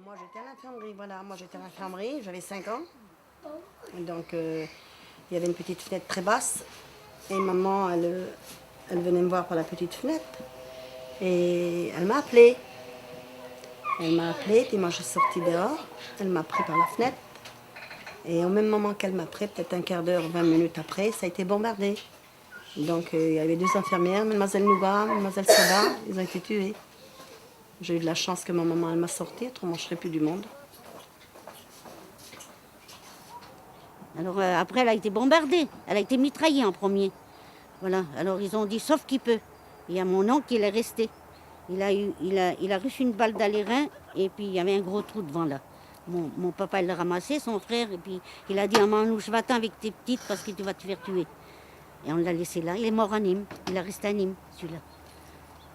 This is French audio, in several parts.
Moi j'étais à l'infirmerie, voilà. Moi j'étais à l'infirmerie, j'avais 5 ans. Donc il y avait une petite fenêtre très basse. Et maman, elle venait me voir par la petite fenêtre. Et elle m'a appelée. Elle m'a appelée, puis moi je suis sortie dehors. Elle m'a pris par la fenêtre. Et au même moment qu'elle m'a pris, peut-être un quart d'heure, 20 minutes après, ça a été bombardé. Donc il y avait 2 infirmières, Mademoiselle Nouba, Mademoiselle Soda, ils ont été tués. J'ai eu de la chance que ma maman elle m'a sortie, autrement je ne serais plus du monde. Alors après, elle a été bombardée, elle a été mitraillée en premier. Voilà, alors ils ont dit sauf qu'il peut. Il y a mon oncle qui est resté. Il a reçu une balle dans les reins et puis il y avait un gros trou devant là. Mon papa l'a ramassé, son frère, et puis il a dit à Manouche, va-t'en avec tes petites parce que tu vas te faire tuer. Et on l'a laissé là. Il est mort à Nîmes. Il est resté à Nîmes, celui-là.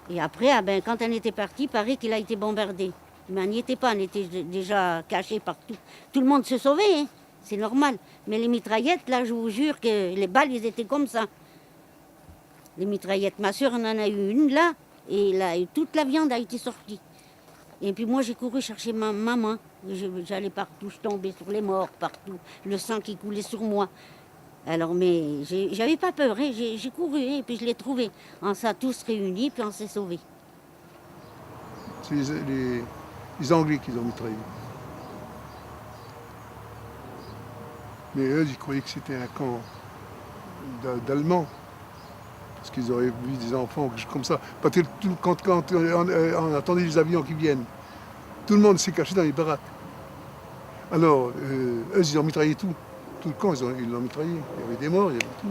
Et après, quand on était parti, il paraît qu'il a été bombardé. Mais on n'y était pas, on était déjà cachés partout. Tout le monde se sauvait, hein. C'est normal. Mais les mitraillettes, là, je vous jure que les balles, ils étaient comme ça. Les mitraillettes, ma soeur en a eu une là, et là, toute la viande a été sortie. Et puis moi, j'ai couru chercher ma maman. J'allais partout, je tombais sur les morts, partout. Le sang qui coulait sur moi. Alors, mais j'avais pas peur, hein. J'ai couru, hein, et puis je l'ai trouvé. On s'est tous réunis, puis on s'est sauvés. C'est les Anglais qui ont mitraillé. Mais eux, ils croyaient que c'était un camp d'Allemands. Parce qu'ils auraient vu des enfants, quelque chose comme ça. Parce que quand on attendait les avions qui viennent, tout le monde s'est caché dans les baraques. Alors, eux, ils ont mitraillé tout. Tout le camp, ils l'ont mitraillé. Il y avait des morts, il y avait tout.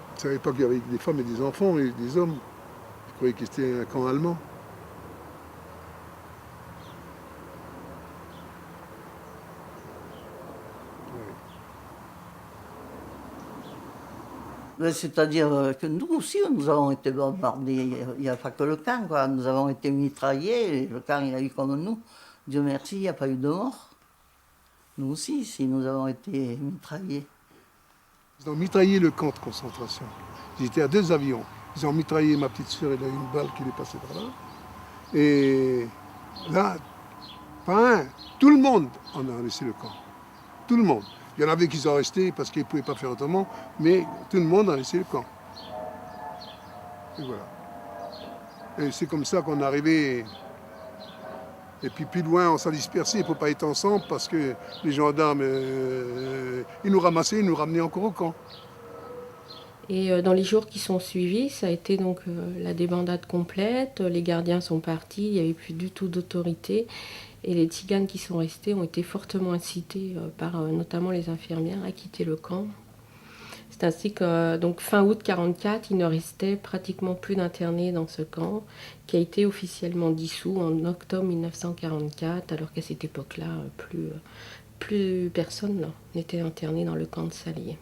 Ils ne savaient pas qu'il y avait des femmes et des enfants et des hommes. Ils croyaient que c'était un camp allemand. C'est-à-dire que nous aussi, nous avons été bombardés. Il n'y a pas que le camp, quoi. Nous avons été mitraillés. Et le camp, il a eu comme nous. Dieu merci, il n'y a pas eu de mort. Nous aussi, si nous avons été mitraillés. Ils ont mitraillé le camp de concentration. J'étais à 2 avions. Ils ont mitraillé ma petite sœur, elle a eu une balle qui est passée par là. Et là, pas un, tout le monde en a laissé le camp. Tout le monde. Il y en avait qui sont restés parce qu'ils ne pouvaient pas faire autrement, mais tout le monde a laissé le camp. Et voilà. Et c'est comme ça qu'on est arrivé. Et puis plus loin, on s'est dispersé, il ne faut pas être ensemble parce que les gendarmes, ils nous ramassaient, ils nous ramenaient encore au camp. Et dans les jours qui sont suivis, ça a été donc la débandade complète. Les gardiens sont partis, il n'y avait plus du tout d'autorité. Et les tziganes qui sont restés ont été fortement incités par notamment les infirmières à quitter le camp. C'est ainsi que donc, fin août 1944, il ne restait pratiquement plus d'internés dans ce camp, qui a été officiellement dissous en octobre 1944, alors qu'à cette époque-là, plus personne n'était interné dans le camp de Salier.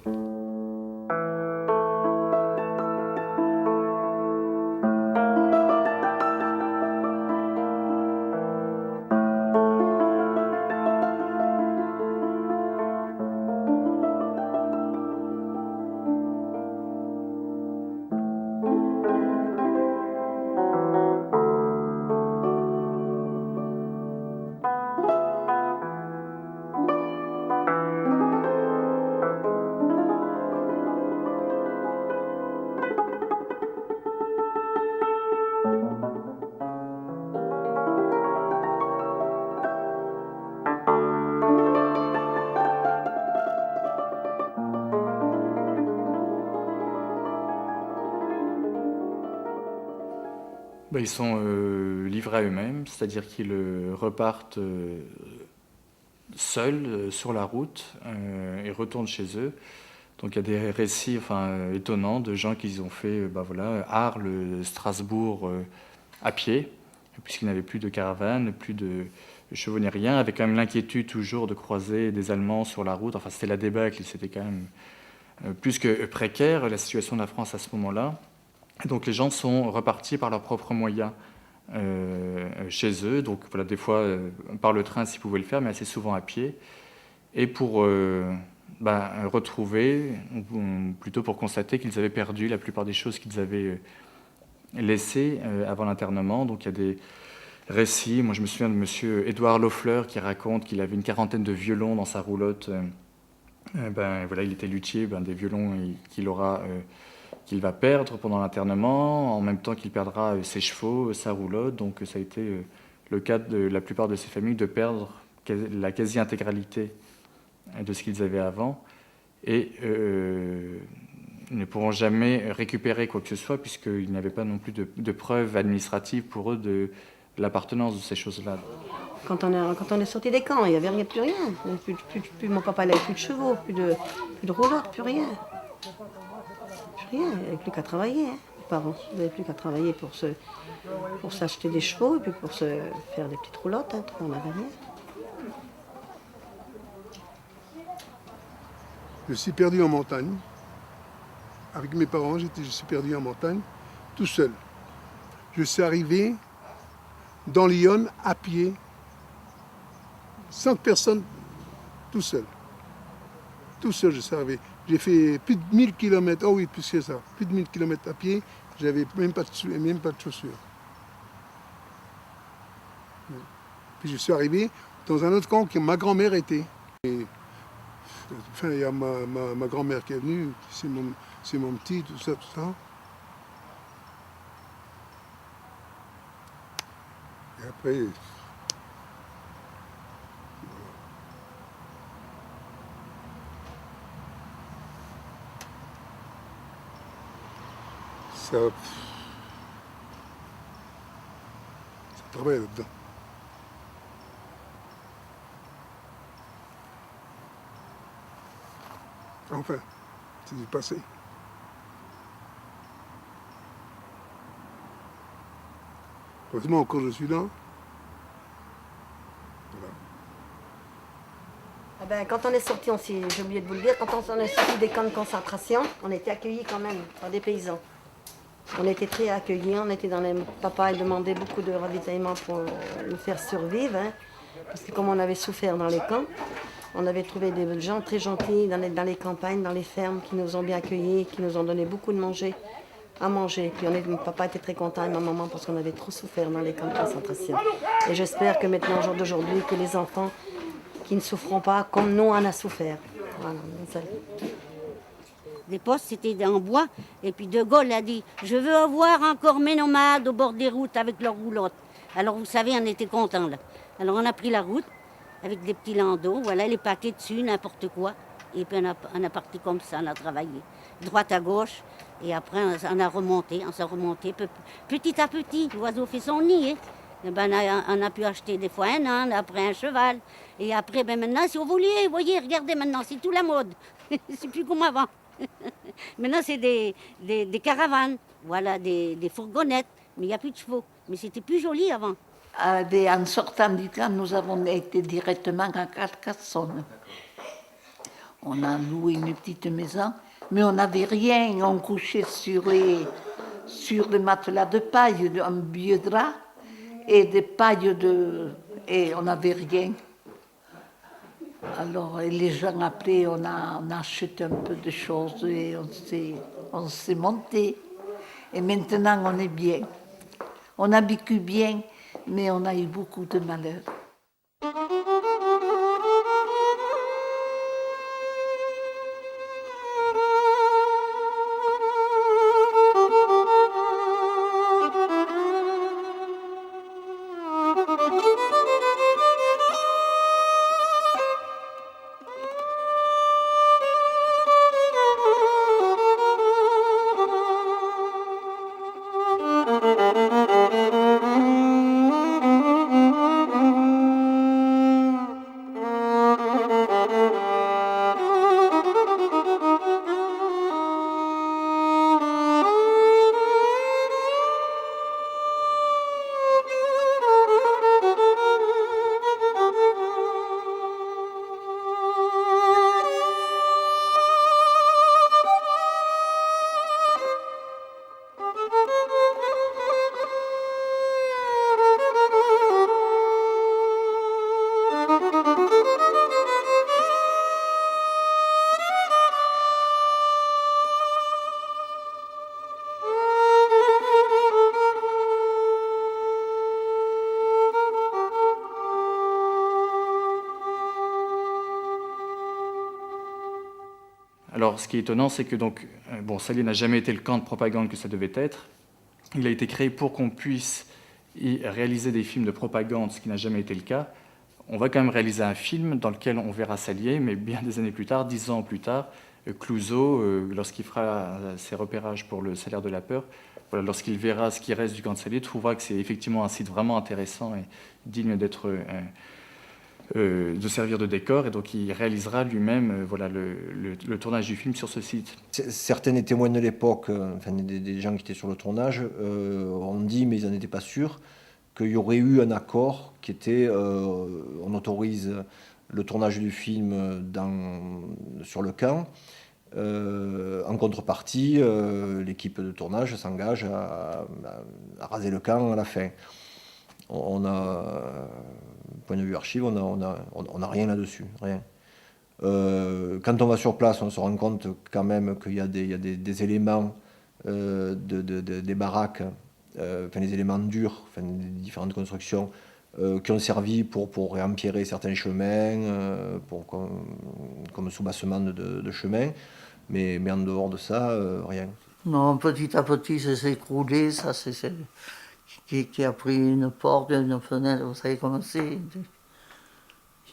Ils sont livrés à eux-mêmes, c'est-à-dire qu'ils repartent seuls sur la route et retournent chez eux. Donc il y a des récits étonnants de gens qui ont fait Arles, Strasbourg à pied, puisqu'ils n'avaient plus de caravane, plus de chevaux ni rien, avec quand même l'inquiétude toujours de croiser des Allemands sur la route. Enfin, c'était la débâcle, c'était quand même plus que précaire, la situation de la France à ce moment-là. Donc les gens sont repartis par leurs propres moyens chez eux, donc voilà, des fois par le train s'ils pouvaient le faire, mais assez souvent à pied, et pour retrouver, ou plutôt pour constater qu'ils avaient perdu la plupart des choses qu'ils avaient laissés avant l'internement. Donc il y a des récits. Moi, je me souviens de monsieur Édouard Loffleur qui raconte qu'il avait une quarantaine de violons dans sa roulotte. Voilà, il était luthier des violons qu'il va perdre pendant l'internement, en même temps qu'il perdra ses chevaux, sa roulotte. Donc ça a été le cas de la plupart de ces familles de perdre la quasi-intégralité de ce qu'ils avaient avant. Et ils ne pourront jamais récupérer quoi que ce soit, puisqu'il n'y avait pas non plus de preuves administratives pour eux de l'appartenance de ces choses-là. Quand on est sorti des camps, il n'y avait rien, plus rien. Mon papa n'avait plus de chevaux, plus de roulotte, plus rien. Plus rien, il n'y avait plus qu'à travailler. Hein. Les parents n'avaient plus qu'à travailler pour s'acheter des chevaux et puis pour se faire des petites roulottes. Hein. On n'avait rien. Je suis perdu en montagne. Avec mes parents, je suis perdu en montagne, tout seul. Je suis arrivé dans l'Yonne à pied, sans personne, tout seul. Tout seul, je suis arrivé. J'ai fait plus de 1000 km, oh oui, plus que ça, plus de 1000 km à pied, j'avais même pas de chaussures. Puis je suis arrivé dans un autre camp où ma grand-mère était. Et, enfin, il y a ma grand-mère qui est venue, c'est mon petit, tout ça. Et après, ça travaille là-dedans. Enfin, c'est du passé. Heureusement, encore je suis là. Voilà. Ah ben, quand on est sorti, j'ai oublié de vous le dire, quand on est sorti des camps de concentration, on était accueillis quand même par des paysans. On était très accueillis, papa a demandé beaucoup de ravitaillement pour nous faire survivre, hein, parce que comme on avait souffert dans les camps, on avait trouvé des gens très gentils dans les campagnes, dans les fermes, qui nous ont bien accueillis, qui nous ont donné beaucoup à manger. Puis papa était très content et ma maman parce qu'on avait trop souffert dans les camps de concentration. Et j'espère que maintenant, au jour d'aujourd'hui, que les enfants qui ne souffront pas comme nous en a souffert. Voilà, les postes, c'était en bois. Et puis De Gaulle a dit « Je veux avoir encore mes nomades au bord des routes avec leurs roulottes. » Alors vous savez, on était contents là. Alors on a pris la route avec des petits landaux, voilà, les paquets dessus, n'importe quoi. Et puis on a parti comme ça, on a travaillé. Droite à gauche. Et après, on s'est remonté petit à petit. L'oiseau fait son nid. Hein. Et ben, on a pu acheter des fois un âne, après un cheval. Et après, maintenant, si vous vouliez, voyez, regardez maintenant, c'est tout la mode. C'est plus comme avant. Maintenant, c'est des caravanes, voilà, des fourgonnettes. Mais il n'y a plus de chevaux. Mais c'était plus joli avant. En sortant du camp, nous avons été directement à Carcassonne. On a loué une petite maison, mais on n'avait rien. On couchait sur des matelas de paille, un vieux drap et des pailles et on n'avait rien. Alors les gens après, on a acheté un peu de choses et on s'est monté. Et maintenant, on est bien. On a vécu bien, mais on a eu beaucoup de malheur. Alors, ce qui est étonnant, c'est que donc, Salier n'a jamais été le camp de propagande que ça devait être. Il a été créé pour qu'on puisse y réaliser des films de propagande, ce qui n'a jamais été le cas. On va quand même réaliser un film dans lequel on verra Salier, mais bien des années plus tard, 10 ans plus tard, Clouzot, lorsqu'il fera ses repérages pour le Salaire de la peur, voilà, lorsqu'il verra ce qui reste du camp de Salier, trouvera que c'est effectivement un site vraiment intéressant et digne d'être de servir de décor, et donc il réalisera lui-même le tournage du film sur ce site. Certains des témoins de l'époque, des gens qui étaient sur le tournage, ont dit, mais ils n'en étaient pas sûrs, qu'il y aurait eu un accord qui était on autorise le tournage du film sur le camp. En contrepartie, l'équipe de tournage s'engage à raser le camp à la fin. On a, point de vue archive, on a rien là-dessus, rien. Quand on va sur place, on se rend compte quand même qu'il y a des éléments des baraques, les éléments durs, des différentes constructions, qui ont servi pour réempierrer certains chemins, comme soubassement de chemins, mais en dehors de ça, rien. Non, petit à petit, ça s'est écroulé, ça qui a pris une porte, une fenêtre, vous savez comment c'est.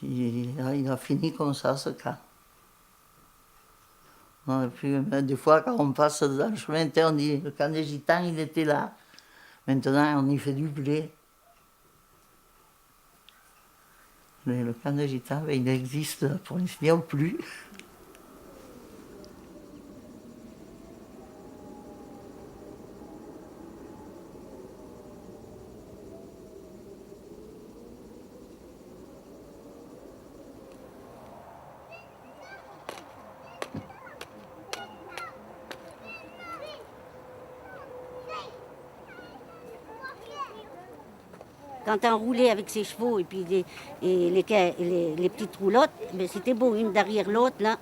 Il a fini comme ça, ce camp. Non, et puis, des fois, quand on passe dans le chemin, on dit, le camp des Gitans, il était là. Maintenant, on y fait du blé. Mais le camp des Gitans, il existe pour l'instant plus. Quand on roulait avec ses chevaux et puis les petites roulottes, ben c'était beau, une derrière l'autre, là.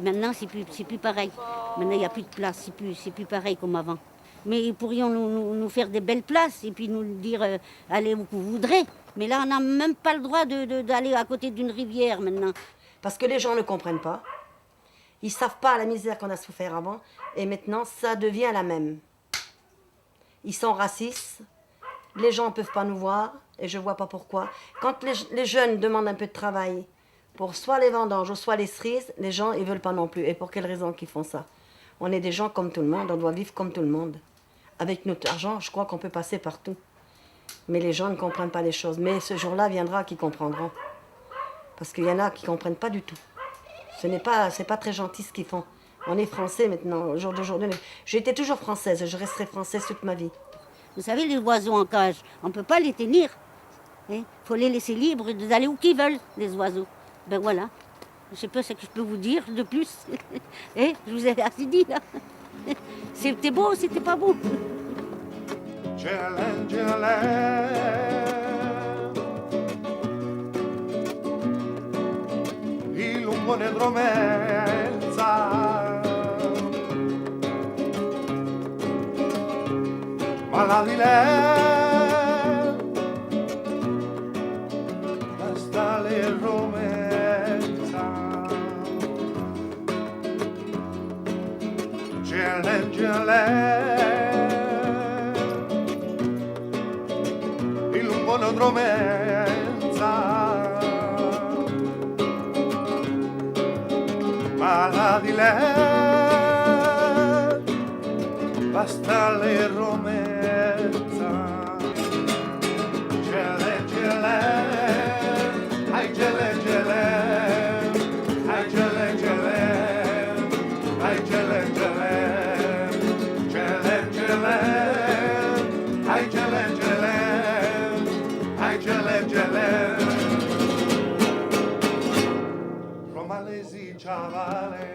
Maintenant, c'est plus pareil. Maintenant, il n'y a plus de place, c'est plus pareil comme avant. Mais ils pourrions nous faire des belles places et puis nous dire allez où vous voudrez. Mais là, on n'a même pas le droit d'aller à côté d'une rivière maintenant. Parce que les gens ne comprennent pas. Ils ne savent pas la misère qu'on a souffert avant. Et maintenant, ça devient la même. Ils sont racistes. Les gens ne peuvent pas nous voir. Et je ne vois pas pourquoi. Quand les jeunes demandent un peu de travail pour soit les vendanges ou soit les cerises, les gens ils ne veulent pas non plus. Et pour quelle raison qu'ils font ça? On est des gens comme tout le monde. On doit vivre comme tout le monde. Avec notre argent, je crois qu'on peut passer partout. Mais les gens ne comprennent pas les choses. Mais ce jour-là viendra qu'ils comprendront. Parce qu'il y en a qui ne comprennent pas du tout. C'est pas très gentil ce qu'ils font. On est français maintenant, au jour d'aujourd'hui. J'ai été toujours française, je resterai française toute ma vie. Vous savez, les oiseaux en cage, on ne peut pas les tenir. Il faut les laisser libres d'aller où qu'ils veulent, les oiseaux. Ben voilà. Je ne sais pas ce que je peux vous dire de plus. Je vous ai assez dit, là. C'était beau, c'était pas beau. Il lungo nedromenza ma la di lei basta le romenza gele il lungo nedromenza ma di lei basta le romenza gele ai gele ai gele ai gele ai gele ai gele Romalesi Ciavale